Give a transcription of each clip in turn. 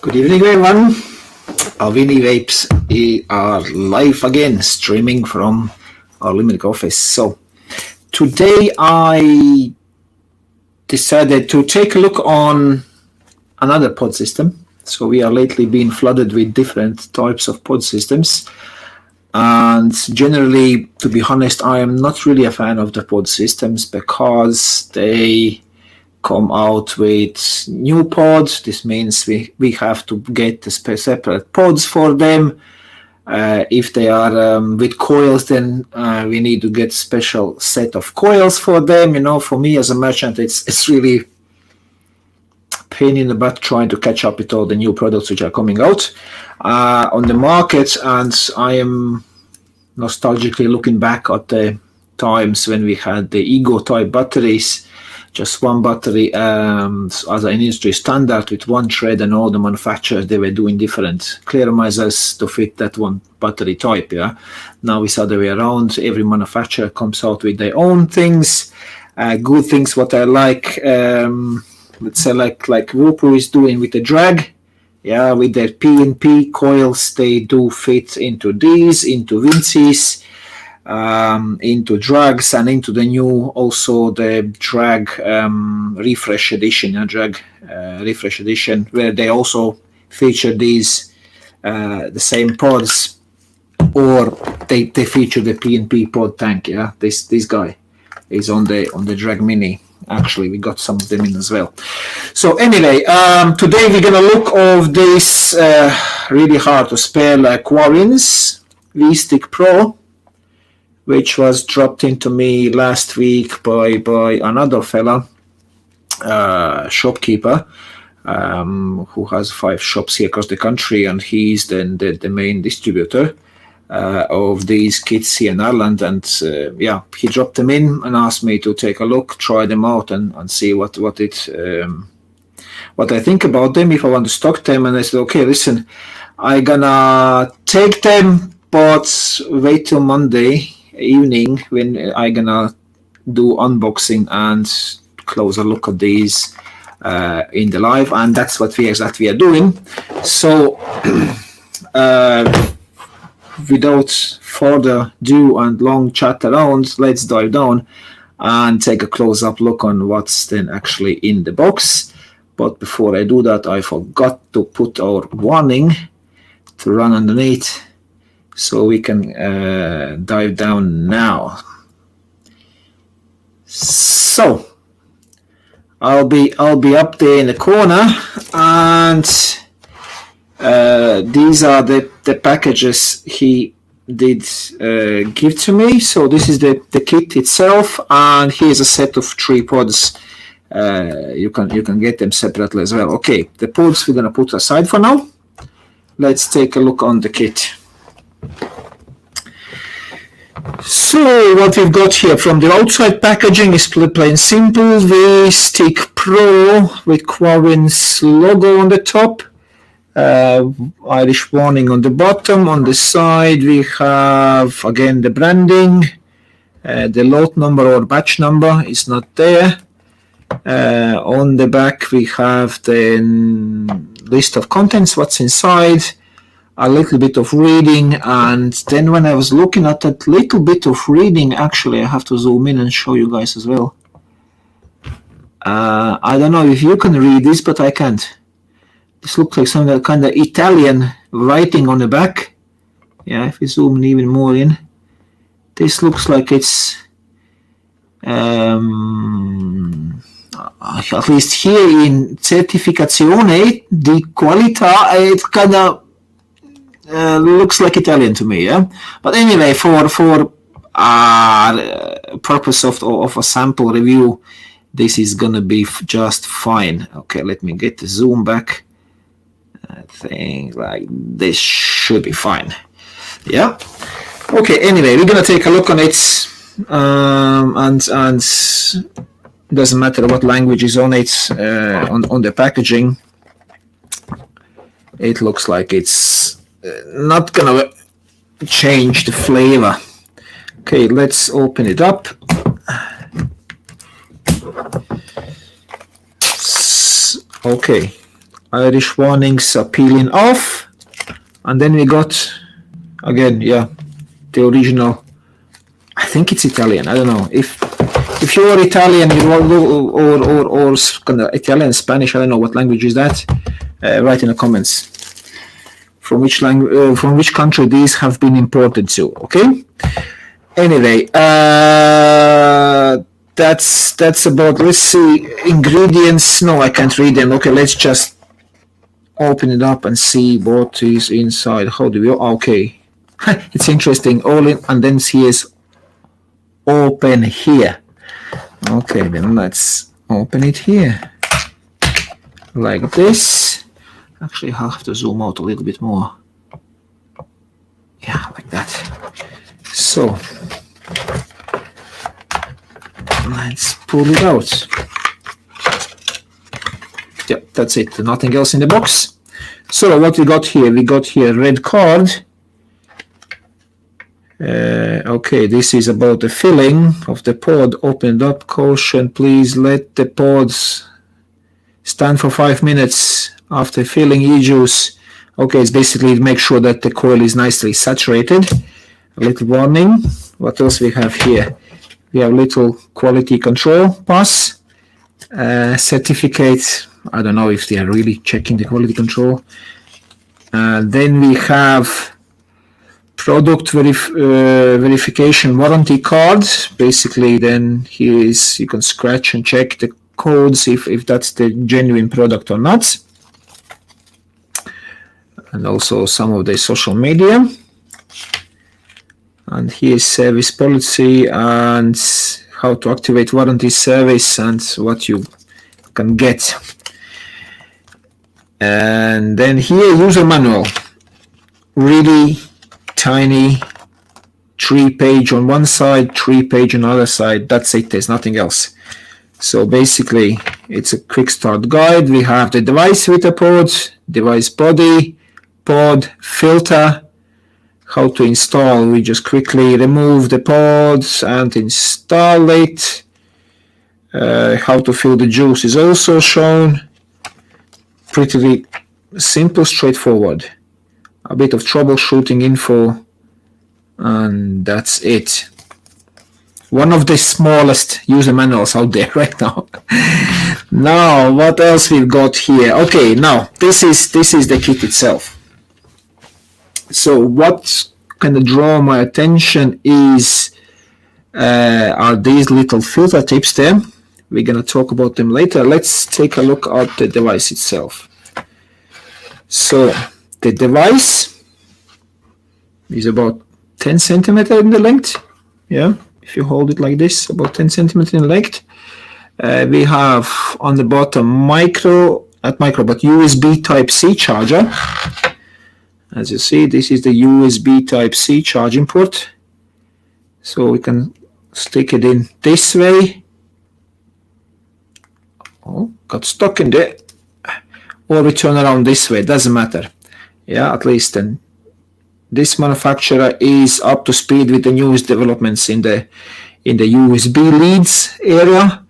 Good evening, everyone. ALVINI Vapes are live again, streaming from our Limerick office. So today I decided to take a look on another pod system. So we are lately being flooded with different types of pod systems. And generally, to be honest, I am not really a fan of the pod systems because they come out with new pods. This means we have to get the separate pods for them. If they are with coils, then we need to get special set of coils for them. You know, for me as a merchant, it's really pain in the butt trying to catch up with all the new products which are coming out on the market. And I am nostalgically looking back at the times when we had the Ego type batteries, just one battery as an industry standard with one thread, and all the manufacturers, they were doing different clearomisers to fit that one battery type. Yeah, now it's the other way around. Every manufacturer comes out with their own things, good things. What I like, let's say like Whooper is doing with the drag. Yeah, with their P&P coils, they do fit into these, into Vince's, into drags, and into the new also the drag refresh edition, refresh edition, where they also feature these the same pods, or they feature the P&P pod tank. Yeah, this guy is on the drag mini. Actually, we got some of them in as well. So anyway, today we're gonna look of this really hard to spell Quawins Vstick Pro, which was dropped into me last week by another fella, shopkeeper, who has 5 shops here across the country, and he's then the main distributor of these kits here in Ireland. And yeah, he dropped them in and asked me to take a look, try them out, and see what I think about them, if I want to stock them. And I said, okay, listen, I'm gonna take them, but wait till Monday evening when I'm gonna do unboxing and closer look at these in the live, and that's what we are doing. So without further ado and long chat around, let's dive down and take a close-up look on what's then actually in the box. But before I do that, I forgot to put our warning to run underneath, so we can dive down now. So I'll be up there in the corner, and these are the packages he did give to me. So this is the kit itself, and here's a set of 3 pods. You can get them separately as well. Okay, the pods we're gonna put aside for now. Let's take a look on the kit. So what we've got here from the outside packaging is plain simple. Vstick Pro with Quawins logo on the top. Irish warning on the bottom. On the side we have again the branding. The lot number or batch number is not there. On the back we have the list of contents, what's inside, a little bit of reading. And then when I was looking at that little bit of reading, actually I have to zoom in and show you guys as well. I don't know if you can read this, but I can't. This looks like some kind of Italian writing on the back. Yeah, if we zoom even more in, this looks like it's at least here in certificazione di qualità, it kind of looks like Italian to me. Yeah, but anyway, for purpose of a sample review, this is gonna be just fine. Okay, let me get the zoom back. I think like this should be fine. Yeah. Okay. Anyway, we're gonna take a look on it, and doesn't matter what language is on it. On the packaging, it looks like it's not gonna change the flavor. Okay, let's open it up. Okay, Irish warnings are peeling off. And then we got, again, yeah, the original. I think it's Italian. I don't know. If you're Italian, or kind of Italian, Spanish, I don't know what language is that. Write in the comments from which language, from which country these have been imported to. Okay. Anyway, that's about. Let's see, ingredients. No, I can't read them. Okay, let's just open it up and see what is inside. How do we? Okay, it's interesting. All in, and then here's open here. Okay, then let's open it here like this. Actually, I have to zoom out a little bit more. Yeah, like that. So let's pull it out. Yeah, that's it. Nothing else in the box. So what we got here? We got here a red card. Okay, this is about the filling of the pod. Opened up. Caution, please let the pods stand for 5 minutes after filling e-juice. Okay, it's basically to make sure that the coil is nicely saturated. A little warning. What else we have here? We have little quality control pass. Certificate. I don't know if they are really checking the quality control. Then we have product verification warranty card. Basically, then here is, you can scratch and check the codes if that's the genuine product or not. And also some of the social media. And here's service policy and how to activate warranty service and what you can get. And then here, user manual. Really tiny, 3-page on one side, 3-page on the other side. That's it. There's nothing else. So basically, it's a quick start guide. We have the device with the pod, device body, pod, filter, how to install. We just quickly remove the pods and install it. How to fill the juice is also shown. Pretty simple, straightforward. A bit of troubleshooting info, and that's it. One of the smallest user manuals out there right now. Now, what else we've got here? Okay, now this is the kit itself. So what kind of draw my attention is are these little filter tips there. We're gonna talk about them later. Let's take a look at the device itself. So the device is about 10 centimeter in the length. Yeah, if you hold it like this, about 10 centimeter in length. We have on the bottom USB Type-C charger. As you see, this is the USB Type-C charging port. So we can stick it in this way. Oh, got stuck in there. Or we turn around this way, doesn't matter. Yeah, at least then this manufacturer is up to speed with the newest developments in the USB leads area.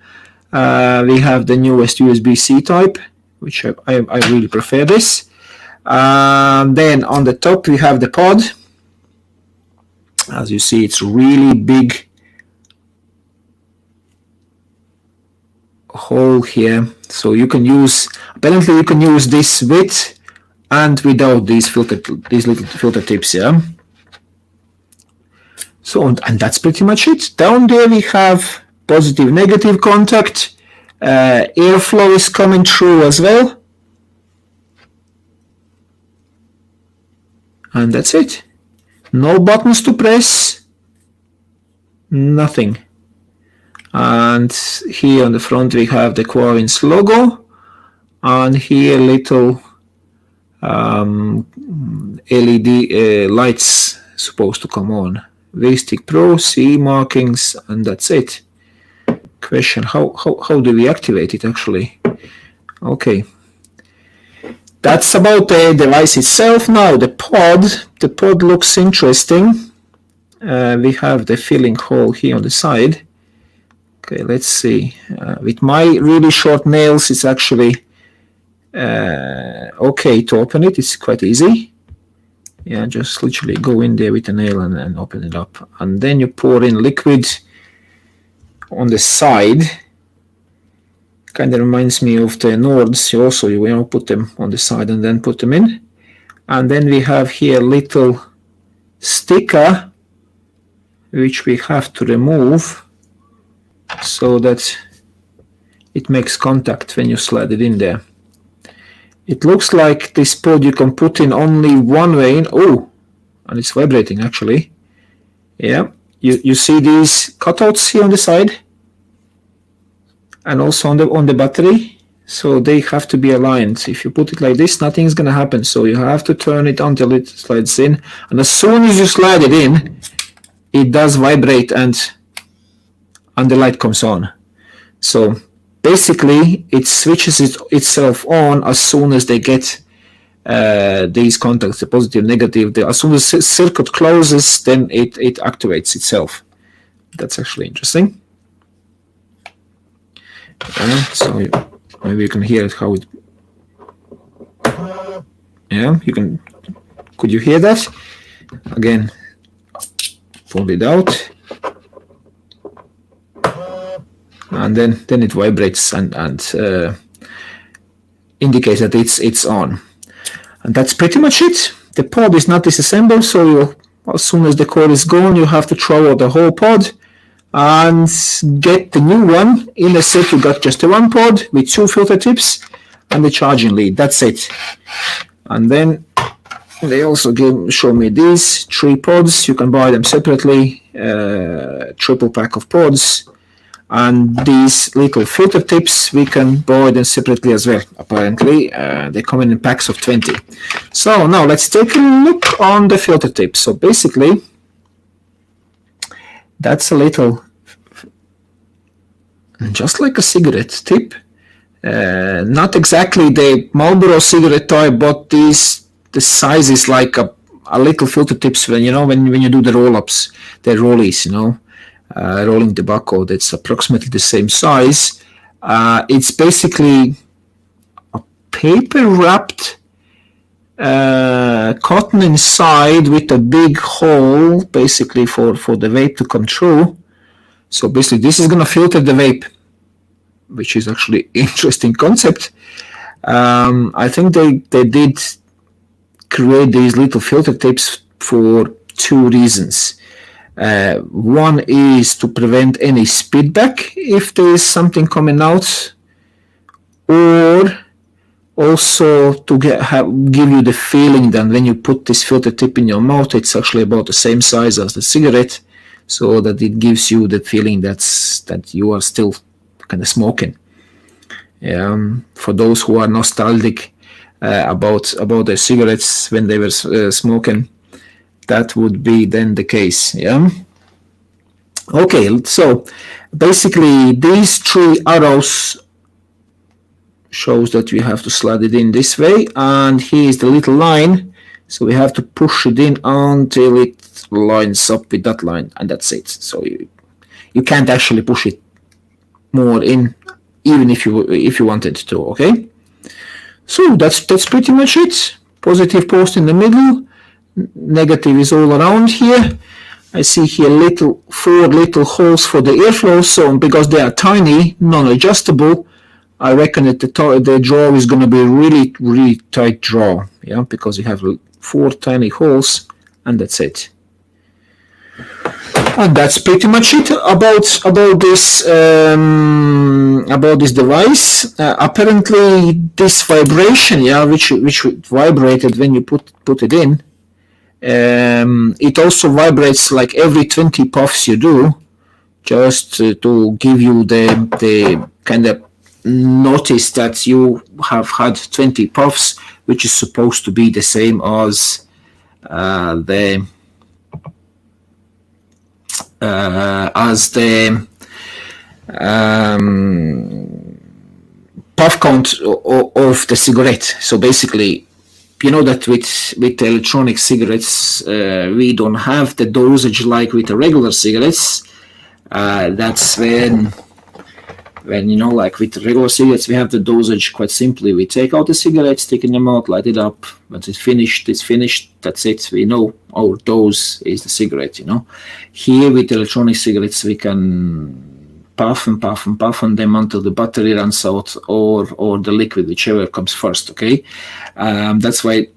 We have the newest USB-C type, which I really prefer this. Then on the top we have the pod. As you see, it's really big hole here, so you can use, apparently you can use this with and without these little filter tips. Yeah, so and that's pretty much it. Down there we have positive negative contact. Airflow is coming through as well, and that's it. No buttons to press, nothing. And here on the front we have the Quawins logo, and here little LED lights supposed to come on. Vstick Pro, CE markings, and that's it. Question, how do we activate it actually? Okay. That's about the device itself. Now the pod looks interesting. We have the filling hole here on the side. Okay, let's see. With my really short nails, it's actually okay to open it. It's quite easy. Yeah, just literally go in there with a nail and open it up. And then you pour in liquid on the side. Kind of reminds me of the Nords. You put them on the side and then put them in. And then we have here a little sticker which we have to remove so that it makes contact when you slide it in there. It looks like this pod you can put in only one way in. Oh, and it's vibrating actually. Yeah, you see these cutouts here on the side and also on the battery. So they have to be aligned. If you put it like this, nothing's going to happen. So you have to turn it until it slides in. And as soon as you slide it in, it does vibrate and the light comes on. So basically, it switches itself on as soon as they get these contacts, the positive, negative. As soon as the circuit closes, then it activates itself. That's actually interesting. So maybe you can hear it how it. Yeah, you can. Could you hear that? Again, pull it out. And then it vibrates and indicates that it's on. And that's pretty much it. The pod is not disassembled, so as soon as the cord is gone, you have to throw out the whole pod and get the new one. In a set, you got just the one pod with 2 filter tips and the charging lead. That's it. And then they also show me these 3 pods. You can buy them separately, triple pack of pods. And these little filter tips, we can buy them separately as well, apparently. They come in packs of 20. So now let's take a look on the filter tips. So basically, that's a little, just like a cigarette tip. Not exactly the Marlboro cigarette type, but the size is like a little filter tips when you do the roll-ups, the rollies, rolling tobacco. That's approximately the same size. It's basically a paper wrapped cotton inside with a big hole, basically for the vape to come through. So basically this is going to filter the vape, which is actually interesting concept. I think they did create these little filter tips for 2 reasons. One is to prevent any speedback if there is something coming out, or also to give you the feeling that when you put this filter tip in your mouth, it's actually about the same size as the cigarette, so that it gives you the feeling that you are still kind of smoking. For those who are nostalgic about their cigarettes when they were smoking, that would be then the case. Okay, so basically these 3 arrows shows that we have to slide it in this way, and here is the little line, so we have to push it in until it lines up with that line, and that's it. So you can't actually push it more in, even if you wanted to. Okay, so that's pretty much it. Positive post in the middle, negative is all around here. I see here 4 little holes for the airflow, so because they are tiny, non-adjustable, I reckon that the draw is going to be a really, really tight draw, because you have 4 tiny holes, and that's it. And that's pretty much it about this device. Apparently, this vibration, which vibrated when you put it in, it also vibrates like every 20 puffs you do, just to give you the kind of notice that you have had 20 puffs, which is supposed to be the same as the puff count of the cigarette. So basically, you know that with electronic cigarettes, we don't have the dosage like with the regular cigarettes. That's when when, you know, like with regular cigarettes, we have the dosage quite simply. We take out the cigarette, stick in the mouth, light it up. Once it's finished, that's it. We know our dose is the cigarette, you know. Here with electronic cigarettes, we can puff and puff and puff on them until the battery runs out, or the liquid, whichever comes first, okay? That's why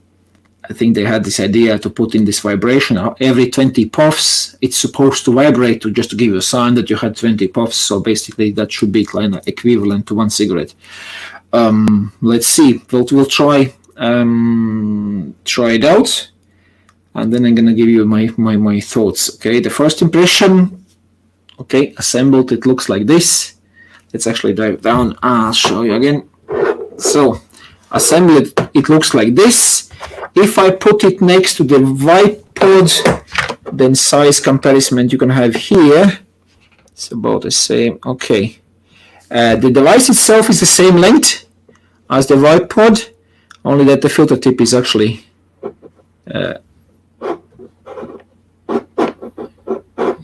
I think they had this idea to put in this vibration. Every 20 puffs, it's supposed to vibrate just to give you a sign that you had 20 puffs. So basically, that should be kind of equivalent to one cigarette. Let's see. We'll try it out, and then I'm gonna give you my thoughts. Okay, the first impression. Okay, assembled. It looks like this. Let's actually drive down. I'll show you again. So assembled. It looks like this. If I put it next to the Vape pod, then size comparison you can have here. It's about the same. Okay. The device itself is the same length as the Vape pod, only that the filter tip is actually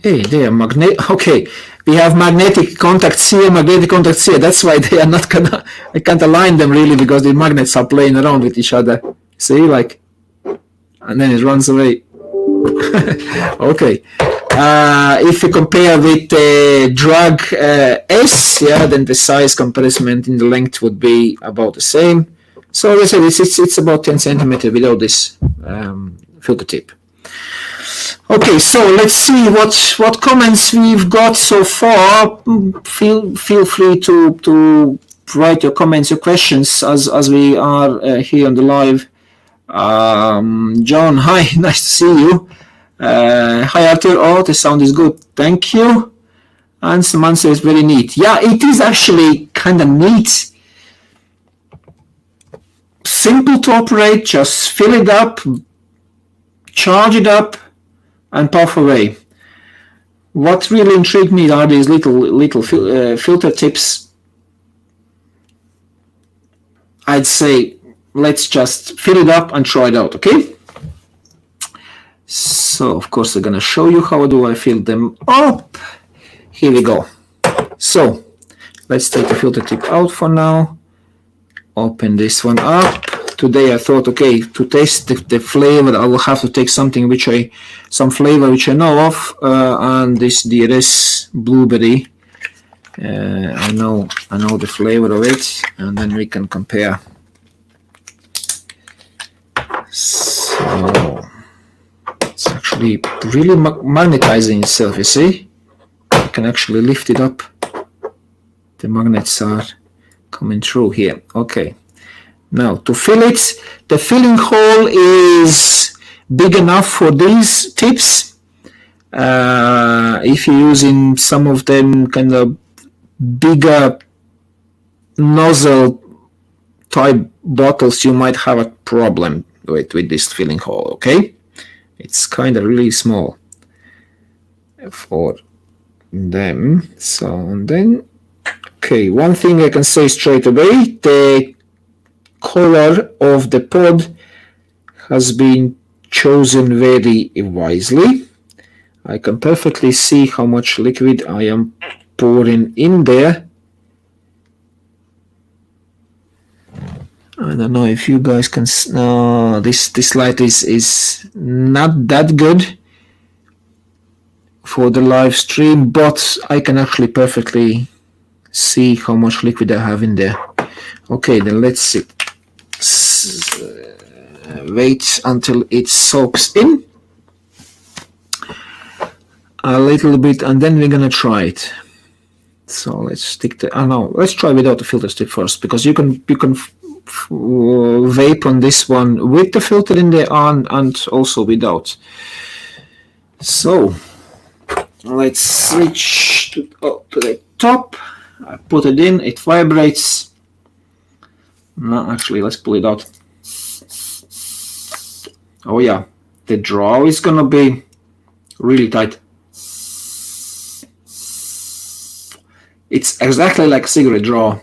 hey, they are magnetic. Okay, we have magnetic contacts here, magnetic contacts here. That's why they are not gonna. I can't align them really because the magnets are playing around with each other. See, like, and then it runs away. Okay. If you compare with the drug S, yeah, then the size comparison in the length would be about the same. So as I said, it's about 10 centimeters without this filter tip. Okay, so let's see what comments we've got so far. Feel free to write your comments, your questions as we are here on the live. John, hi, nice to see you. Hi Arthur, oh, the sound is good, thank you. And Samantha is very neat. Yeah, it is actually kind of neat. Simple to operate, just fill it up, charge it up, and puff away. What really intrigued me are these little filter tips. I'd say let's just fill it up and try it out, okay? So, of course, I'm going to show you how do I fill them up. Here we go. So, let's take the filter tip out for now. Open this one up. Today I thought, okay, to taste the flavor, I will have to take something some flavor which I know of, and this DRS blueberry. I know the flavor of it, and then we can compare. So it's actually really magnetizing itself, you see? I can actually lift it up. The magnets are coming through here. Okay. Now to fill it, the filling hole is big enough for these tips. If you're using some of them kind of bigger nozzle type bottles, you might have a problem with this filling hole, okay? It's kind of really small for them. So, and then, okay, one thing I can say straight away, the color of the pod has been chosen very wisely. I can perfectly see how much liquid I am pouring in there. I don't know if you guys can. No, this light is not that good for the live stream, but I can actually perfectly see how much liquid I have in there. Okay, then let's see. Wait until it soaks in a little bit, and then we're gonna try it. So let's stick to. Oh no, let's try without the filter stick first, because you can vape on this one with the filter in there and also without. So let's switch to the top. I put it in, it vibrates. No, actually, let's pull it out. Oh yeah, the draw is gonna be really tight. It's exactly like a cigarette draw.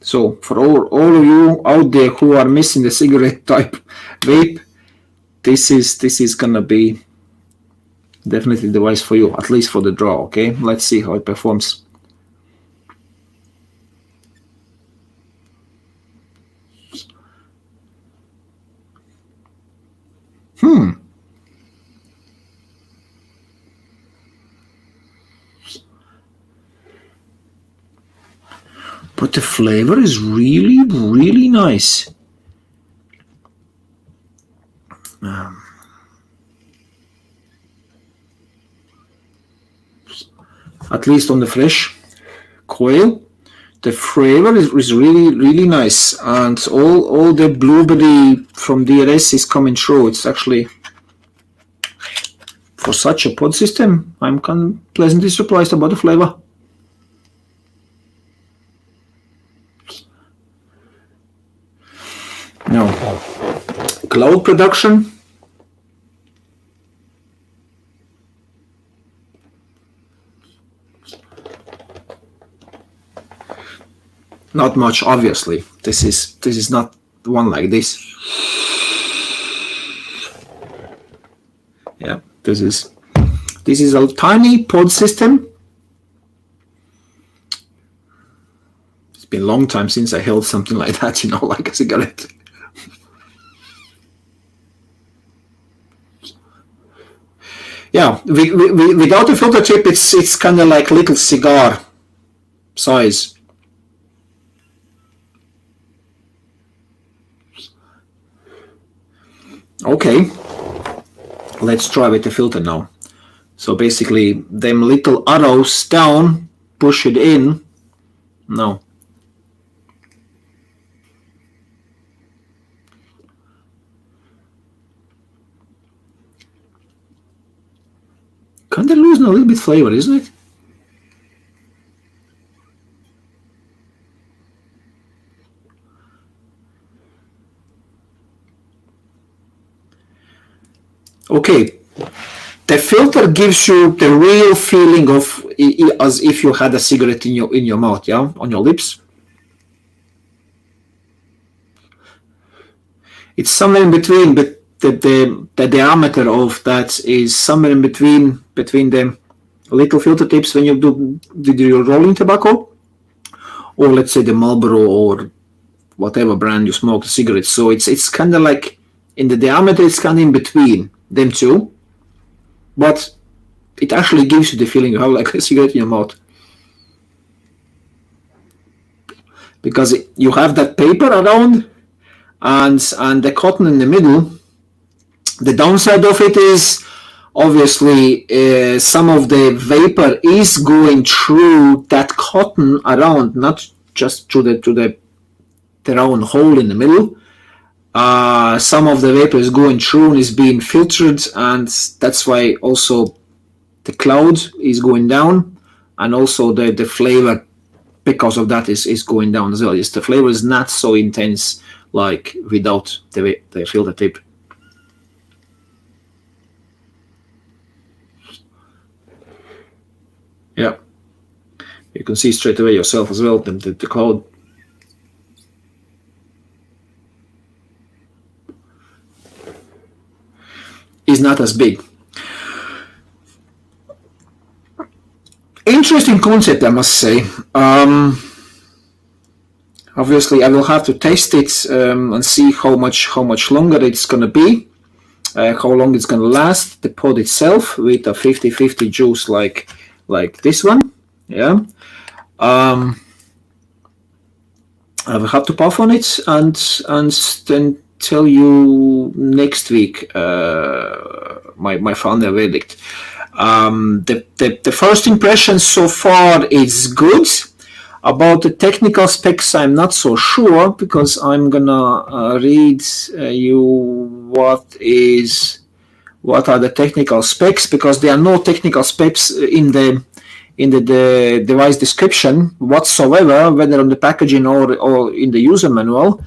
So for all of you out there who are missing the cigarette type vape, this is gonna be definitely the device for you, at least for the draw. Okay, let's see how it performs. But the flavor is really, really nice. At least on the fresh quail, the flavor is really, really nice, and all the blueberry from DRS is coming through. It's actually, for such a pod system, I'm kind of pleasantly surprised about the flavor. Now, cloud production. Not much, obviously. This is not one like this. Yeah, this is a tiny pod system. It's been a long time since I held something like that, like a cigarette. Yeah, without a filter tip, it's kind of like little cigar size. Okay, let's try with the filter now. So basically, them little arrows down, push it in. No. Kind of losing a little bit flavor, isn't it? Okay, the filter gives you the real feeling of as if you had a cigarette in your mouth, yeah, on your lips. It's somewhere in between, but the diameter of that is somewhere in between the little filter tips when you do your rolling tobacco, or let's say the Marlboro or whatever brand you smoke the cigarettes. So it's kind of like in the diameter, it's kind of in between them two, but it actually gives you the feeling you have like a cigarette in your mouth, because you have that paper around and the cotton in the middle. The downside of it is obviously some of the vapor is going through that cotton around, not just through the round hole in the middle. Some of the vapor is going through and is being filtered, and that's why also the cloud is going down, and also the flavor because of that is going down as well. Yes, the flavor is not so intense like without the filter tip. Yeah, you can see straight away yourself as well the cloud. Is not as big. Interesting concept, I must say. Obviously, I will have to test it and see how much longer it's going to be, how long it's going to last. The pod itself with a 50-50 juice like this one. Yeah. I will have to puff on it and then tell you next week my final verdict. The first impression so far is good. About the technical specs, I'm not so sure, because I'm gonna read you what are the technical specs, because there are no technical specs in the device description whatsoever, whether on the packaging or in the user manual.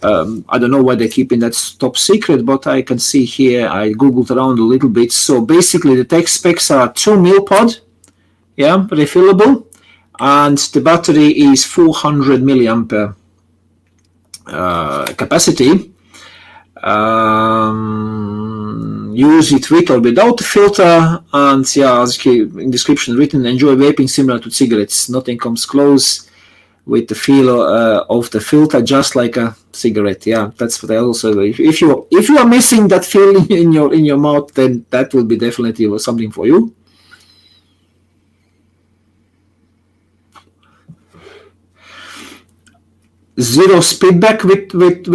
I don't know why they're keeping that top secret, but I can see here, I googled around a little bit. So basically the tech specs are 2 mil pod, yeah, refillable, and the battery is 400 milliampere capacity. Use it with or without the filter, and yeah, as in description written, enjoy vaping similar to cigarettes. Nothing comes close. with the feel of the filter, just like a cigarette. Yeah, that's what I also. If you are missing that feeling in your mouth, then that will be definitely something for you. Zero speedback with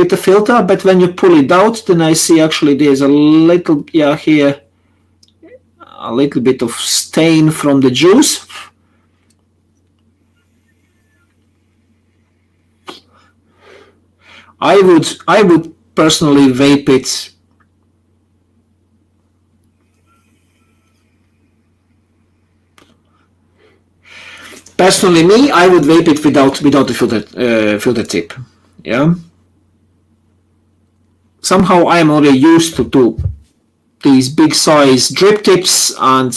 the filter, but when you pull it out, then I see actually there's a little here a little bit of stain from the juice. I would personally vape it. Personally, me, I would vape it without the filter tip. Yeah. Somehow I am already used to these big size drip tips, and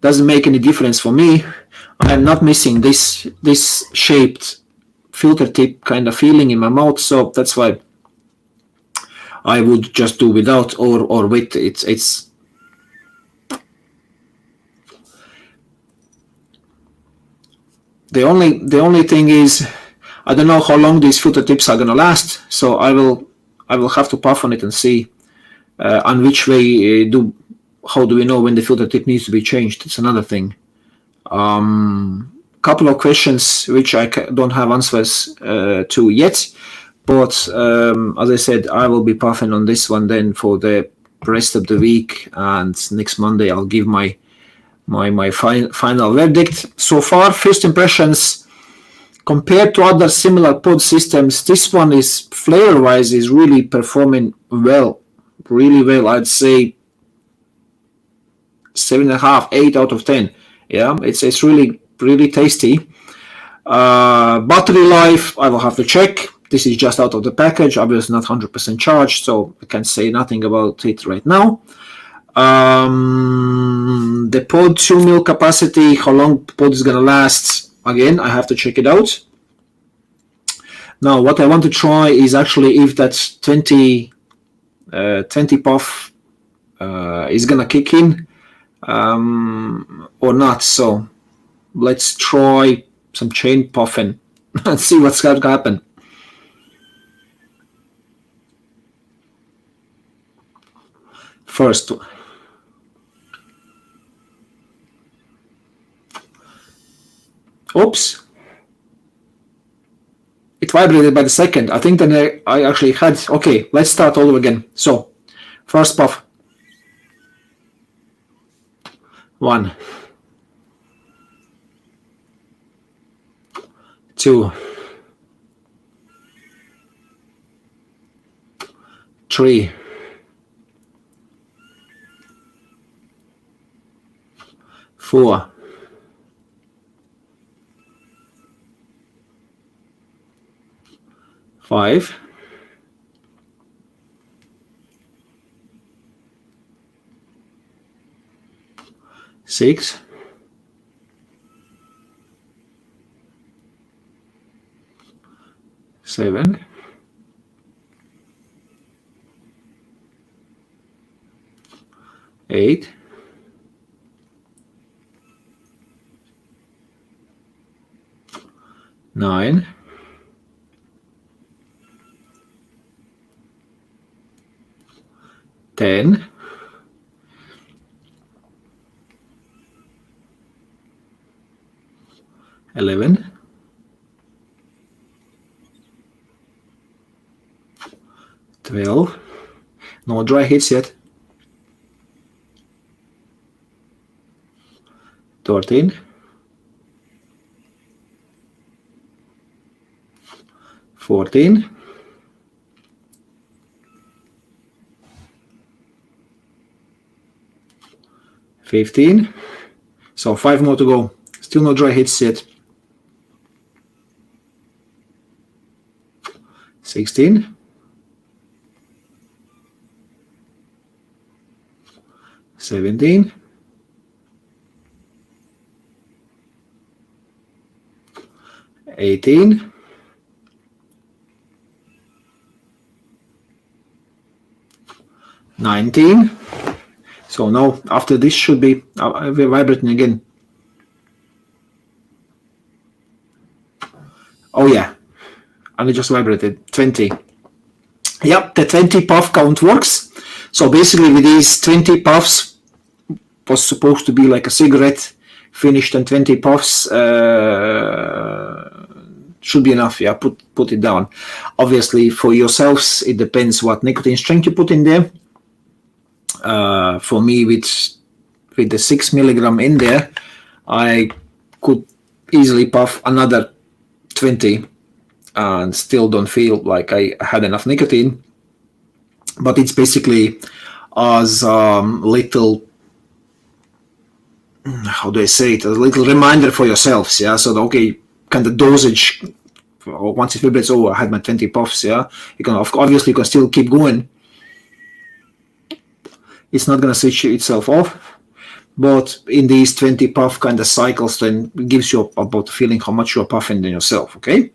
doesn't make any difference for me. I am not missing this shaped filter tip kind of feeling in my mouth, so that's why I would just do without or with. It's the only thing is, I don't know how long these filter tips are gonna last, so I will have to puff on it and see on which way how do we know when the filter tip needs to be changed. It's another thing. Couple of questions which I don't have answers to yet, but as I said, I will be puffing on this one then for the rest of the week, and next Monday I'll give my final verdict. So far, first impressions, compared to other similar pod systems, this one is flavor-wise is really performing really well. I'd say 7.5, 8 out of 10. Yeah, it's really tasty. Battery life, I will have to check. This is just out of the package. Obviously not 100% charged, so I can't say nothing about it right now. The pod 2 mil capacity, how long the pod is gonna last, again, I have to check it out. Now, what I want to try is actually if that 20 puff is gonna kick in or not. So let's try some chain puffing and see what's going to happen. First, oops, it vibrated by the second. I think that I actually had, okay, let's start all over again. So first puff, 1, 2, 3, 4, 5, 6, 7, 8, 9, 10, 11, 12, no dry hits yet, 13, 14, 15, so 5 more to go, still no dry hits yet, 16, 17, 18, 19. So now after this should be vibrating again. Oh yeah, and it just vibrated. 20. Yep, the 20 puff count works. So basically, with these 20 puffs, was supposed to be like a cigarette finished in 20 puffs. Should be enough. Yeah, put it down. Obviously, for yourselves, it depends what nicotine strength you put in there. For me, with the 6 milligram in there, I could easily puff another 20 and still don't feel like I had enough nicotine. But it's basically as little, how do I say it, a little reminder for yourselves. Yeah, so okay, kind of dosage, once it vibrates, oh, I had my 20 puffs. Yeah, you can obviously you can still keep going. It's not going to switch itself off, but in these 20 puff kind of cycles, then it gives you about the feeling how much you're puffing than yourself. Okay.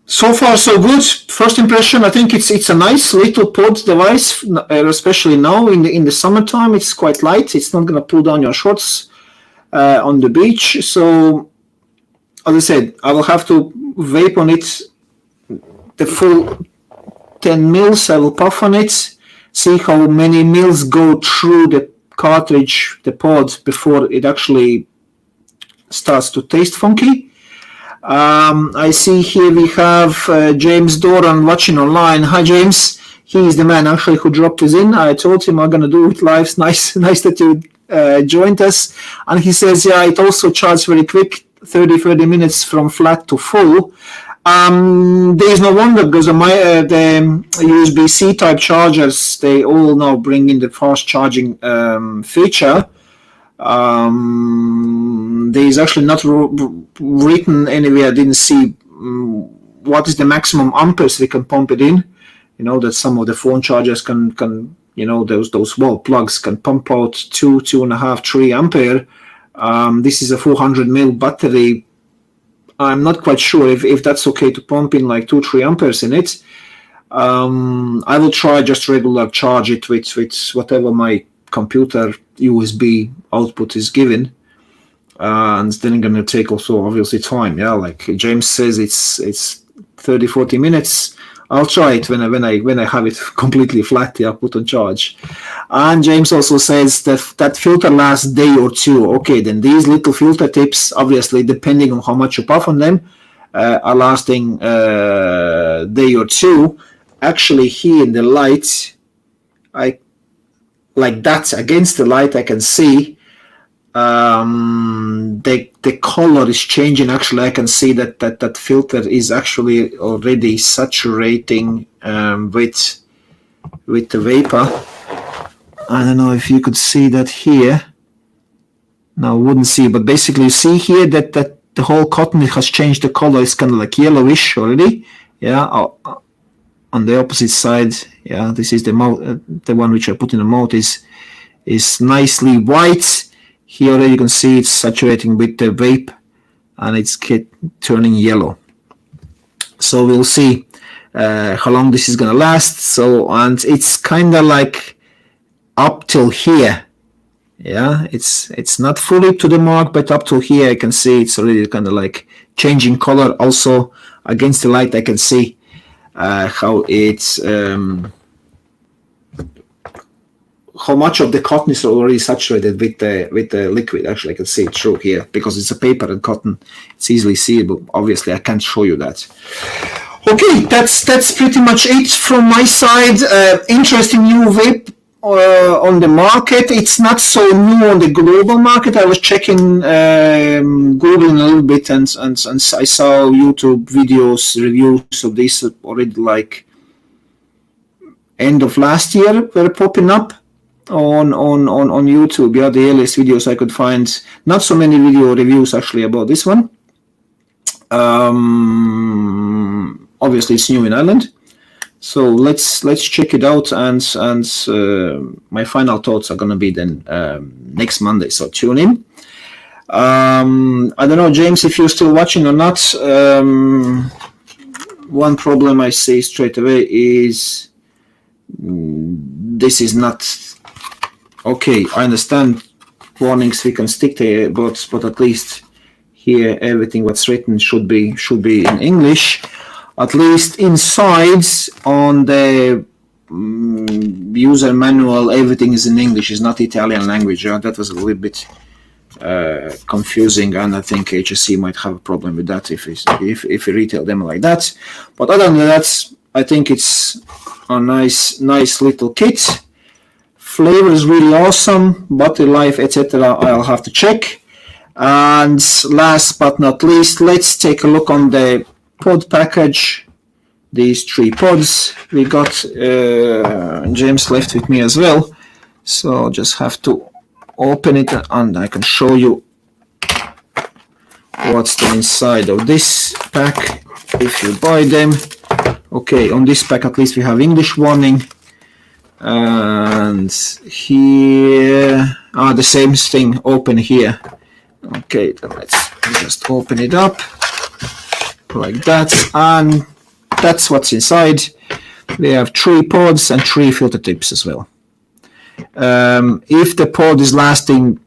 So far so good. First impression, I think it's a nice little pod device, especially now in the summertime. It's quite light. It's not going to pull down your shorts on the beach. So, as I said, I will have to vape on it the full 10 mils. I will puff on it, see how many mils go through the cartridge, the pod, before it actually starts to taste funky. I see here we have James Doran watching online. Hi, James. He is the man actually who dropped us in. I told him I'm going to do it live. Nice that you joined us. And he says, yeah, it also charges very quick, 30 minutes from flat to full. There is no wonder because the USB-C type chargers, they all now bring in the fast charging feature. There is actually not written anywhere. I didn't see what is the maximum amperes we can pump it in. You know that some of the phone chargers can those wall plugs can pump out 2.5, 3 ampere. This is a 400 mil battery. I'm not quite sure if that's okay to pump in like 2-3 amperes in it. I will try just regular charge it with whatever my computer USB output is given, and then I'm going to take also obviously time. Yeah, like James says, it's 30-40 minutes. I'll try it when I have it completely flat. Yeah, put on charge. And James also says that filter lasts day or two. Okay, then these little filter tips, obviously depending on how much you puff on them, are lasting day or two. Actually, here in the light, like that against the light, I can see the color is changing. Actually, I can see that filter is actually already saturating with the vapor. I don't know if you could see that here. No, I wouldn't see, but basically you see here that the whole cotton has changed the color. It's kind of like yellowish already. Yeah. On the opposite side, yeah, this is the one which I put in the mouth is nicely white. Here already you can see it's saturating with the vape, and it's turning yellow. So we'll see how long this is gonna last. So, and it's kind of like up till here. Yeah, it's not fully to the mark, but up till here I can see it's already kind of like changing color. Also against the light I can see how it's how much of the cotton is already saturated with the liquid. Actually, I can see it through here because it's a paper and cotton. It's easily seeable. Obviously, I can't show you that. Okay, that's pretty much it from my side. Interesting new vape on the market. It's not so new on the global market. I was checking, Googling a little bit, and I saw YouTube videos, reviews of this already like end of last year were popping up on YouTube. Yeah, the earliest videos I could find. Not so many video reviews actually about this one. Obviously, it's new in Ireland. So let's check it out, and my final thoughts are going to be then next Monday. So tune in. I don't know, James, if you're still watching or not. One problem I see straight away is this is not okay. I understand warnings we can stick to, but at least here everything what's written should be in English. At least inside on the user manual, everything is in English. It's not Italian language. That was a little bit confusing, and I think HSC might have a problem with that if you retail them like that. But other than that, I think it's a nice little kit. Flavor is really awesome. Battery life, etc. I'll have to check. And last but not least, let's take a look on the pod package. These 3 pods we got. James left with me as well, so I'll just have to open it and I can show you what's the inside of this pack if you buy them. Okay, on this pack at least we have English warning, and here the same thing, open here. Okay, then let's just open it up like that, and that's what's inside. We have 3 pods and 3 filter tips as well. If the pod is lasting,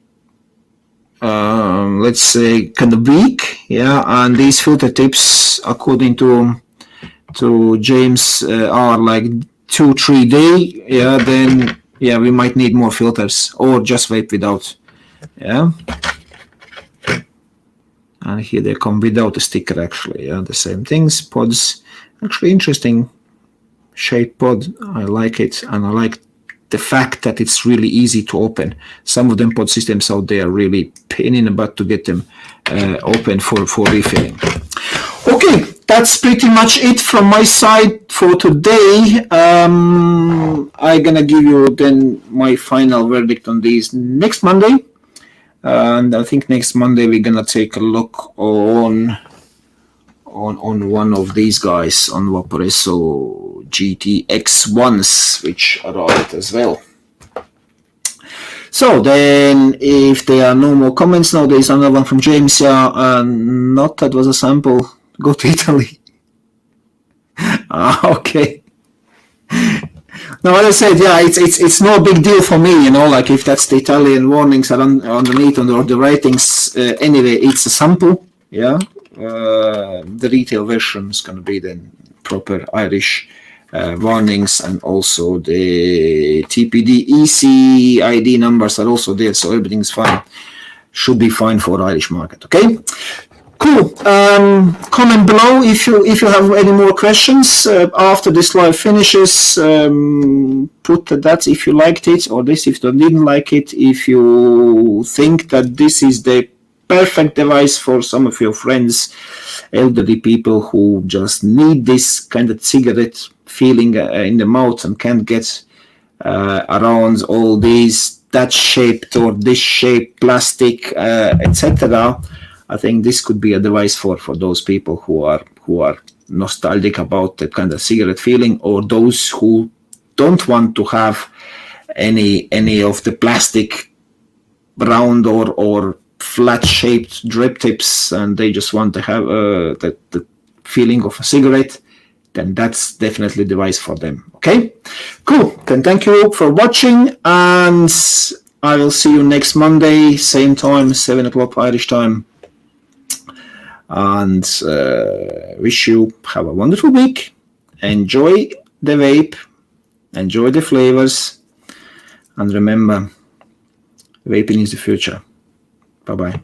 let's say, kind of week, and these filter tips, according to James, are like 2-3 days, then we might need more filters or just vape without. And here they come without a sticker, actually. The same things. Pods, actually interesting shape pod. I like it, and I like the fact that it's really easy to open. Some of them pod systems out there are really pain in the butt to get them open for refilling. Okay, that's pretty much it from my side for today. I'm gonna give you then my final verdict on these next Monday. And I think next Monday we're gonna take a look on one of these guys, on Vaporesso GTX1s, which arrived as well. So then, if there are no more comments now, there is another one from James. Not that was a sample. Go to Italy. Okay. No, as I said, it's no big deal for me, like if that's the Italian warnings are underneath or the ratings. Anyway, it's a sample, The retail version is going to be then proper Irish warnings, and also the TPD EC ID numbers are also there, so everything's fine. Should be fine for Irish market, okay? Cool. Comment below if you have any more questions after this live finishes. Put that if you liked it, or this if you didn't like it. If you think that this is the perfect device for some of your friends, elderly people who just need this kind of cigarette feeling in the mouth and can't get around all these that shaped or this shaped plastic, etc. I think this could be a device for those people who are nostalgic about the kind of cigarette feeling, or those who don't want to have any of the plastic round or flat shaped drip tips, and they just want to have the feeling of a cigarette. Then that's definitely the device for them. Okay, cool. Then thank you for watching, and I will see you next Monday, same time, 7 o'clock Irish time. And wish you have a wonderful week. Enjoy the vape, enjoy the flavors, and remember, vaping is the future. Bye-bye.